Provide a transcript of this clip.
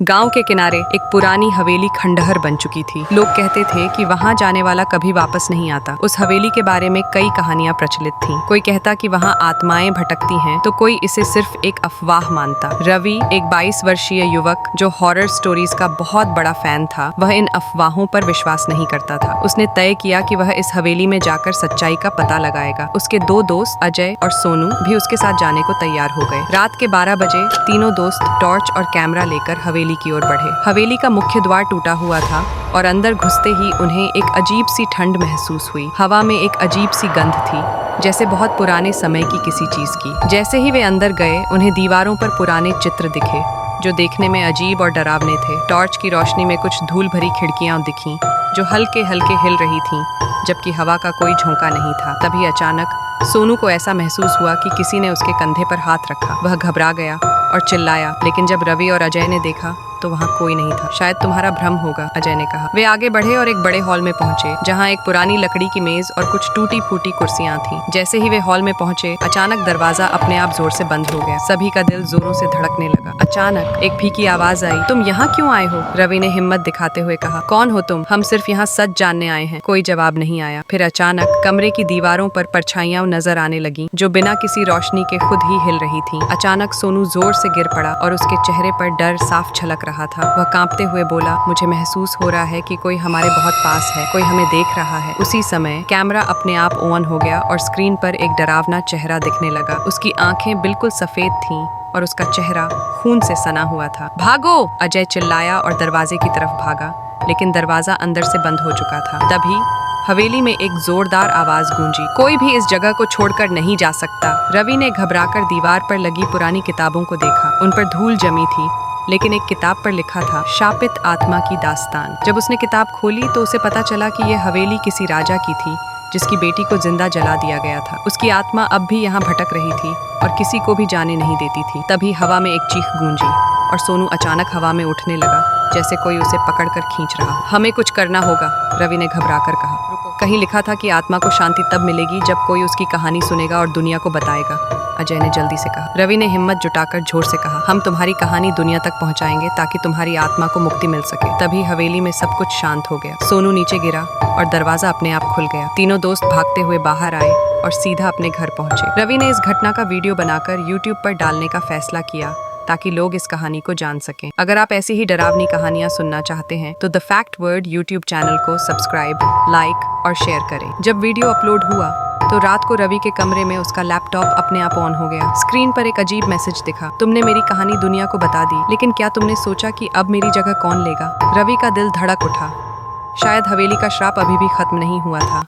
गांव के किनारे एक पुरानी हवेली खंडहर बन चुकी थी। लोग कहते थे कि वहां जाने वाला कभी वापस नहीं आता। उस हवेली के बारे में कई कहानियां प्रचलित थीं। कोई कहता कि वहां आत्माएं भटकती हैं, तो कोई इसे सिर्फ एक अफवाह मानता। रवि, एक 22 वर्षीय युवक जो हॉरर स्टोरीज का बहुत बड़ा फैन था, वह इन अफवाहों पर विश्वास नहीं करता था। उसने तय किया कि वह इस हवेली में जाकर सच्चाई का पता लगाएगा। उसके दो दोस्त अजय और सोनू भी उसके साथ जाने को तैयार हो गए। रात के 12 बजे तीनों दोस्त टॉर्च और कैमरा लेकर हवेली की ओर बढ़े। हवेली का मुख्य द्वार टूटा हुआ था और अंदर घुसते ही उन्हें एक अजीब सी ठंड महसूस हुई। हवा में एक अजीब सी गंध थी, जैसे बहुत पुराने समय की किसी चीज की। जैसे ही वे अंदर गए, उन्हें दीवारों पर पुराने चित्र दिखे, जो देखने में अजीब और डरावने थे। टॉर्च की रोशनी में कुछ धूल भरी खिड़कियां दिखीं, जो हल्के हल्के हिल रही थीं, जबकि हवा का कोई झोंका नहीं था। तभी अचानक सोनू को ऐसा महसूस हुआ कि किसी ने उसके कंधे पर हाथ रखा। वह घबरा गया और चिल्लाया, लेकिन जब रवि और अजय ने देखा तो वहाँ कोई नहीं था। शायद तुम्हारा भ्रम होगा, अजय ने कहा। वे आगे बढ़े और एक बड़े हॉल में पहुंचे, जहाँ एक पुरानी लकड़ी की मेज और कुछ टूटी फूटी कुर्सियां थीं। जैसे ही वे हॉल में पहुंचे, अचानक दरवाजा अपने आप जोर से बंद हो गया। सभी का दिल जोरों से धड़कने लगा। अचानक एक फीकी आवाज आई, तुम यहाँ क्यों आए हो? रवि ने हिम्मत दिखाते हुए कहा, कौन हो तुम? हम सिर्फ यहाँ सच जानने आए हैं। कोई जवाब नहीं आया। फिर अचानक कमरे की दीवारों पर परछाइयां नजर आने लगी, जो बिना किसी रोशनी के खुद ही हिल रही थीं। अचानक सोनू जोर से गिर पड़ा और उसके चेहरे पर डर साफ झलक रहा था। वह कांपते हुए बोला, मुझे महसूस हो रहा है कि कोई हमारे बहुत पास है, कोई हमें देख रहा है। उसी समय कैमरा अपने आप ऑन हो गया और स्क्रीन पर एक डरावना चेहरा दिखने लगा। उसकी आंखें बिल्कुल सफेद थीं और उसका चेहरा खून से सना हुआ था। भागो! अजय चिल्लाया और दरवाजे की तरफ भागा, लेकिन दरवाजा अंदर से बंद हो चुका था। तभी हवेली में एक जोरदार आवाज गूंजी, कोई भी इस जगह को छोड़कर नहीं जा सकता। रवि ने घबराकर दीवार पर लगी पुरानी किताबों को देखा। उन पर धूल जमी थी, लेकिन एक किताब पर लिखा था, शापित आत्मा की दास्तान। जब उसने किताब खोली तो उसे पता चला कि यह हवेली किसी राजा की थी, जिसकी बेटी को जिंदा जला दिया गया था। उसकी आत्मा अब भी यहाँ भटक रही थी और किसी को भी जाने नहीं देती थी। तभी हवा में एक चीख गूंजी और सोनू अचानक हवा में उठने लगा, जैसे कोई उसे पकड़कर खींच रहा। हमें कुछ करना होगा, रवि ने घबराकर कहा। कहीं लिखा था कि आत्मा को शांति तब मिलेगी जब कोई उसकी कहानी सुनेगा और दुनिया को बताएगा, अजय ने जल्दी से कहा। रवि ने हिम्मत जुटाकर जोर से कहा, हम तुम्हारी कहानी दुनिया तक पहुंचाएंगे ताकि तुम्हारी आत्मा को मुक्ति मिल सके। तभी हवेली में सब कुछ शांत हो गया। सोनू नीचे गिरा और दरवाजा अपने आप खुल गया। तीनों दोस्त भागते हुए बाहर आए और सीधा अपने घर पहुंचे। रवि ने इस घटना का वीडियो बनाकर यूट्यूब पर डालने का फैसला किया, ताकि लोग इस कहानी को जान सकें। अगर आप ऐसी ही डरावनी कहानियां सुनना चाहते हैं तो the fact word YouTube channel को सब्सक्राइब, लाइक और शेयर करें। जब वीडियो अपलोड हुआ तो रात को रवि के कमरे में उसका लैपटॉप अपने आप ऑन हो गया। स्क्रीन पर एक अजीब मैसेज दिखा, तुमने मेरी कहानी दुनिया को बता दी, लेकिन क्या तुमने सोचा कि अब मेरी जगह कौन लेगा? रवि का दिल धड़क उठा। शायद हवेली का श्राप अभी भी खत्म नहीं हुआ था।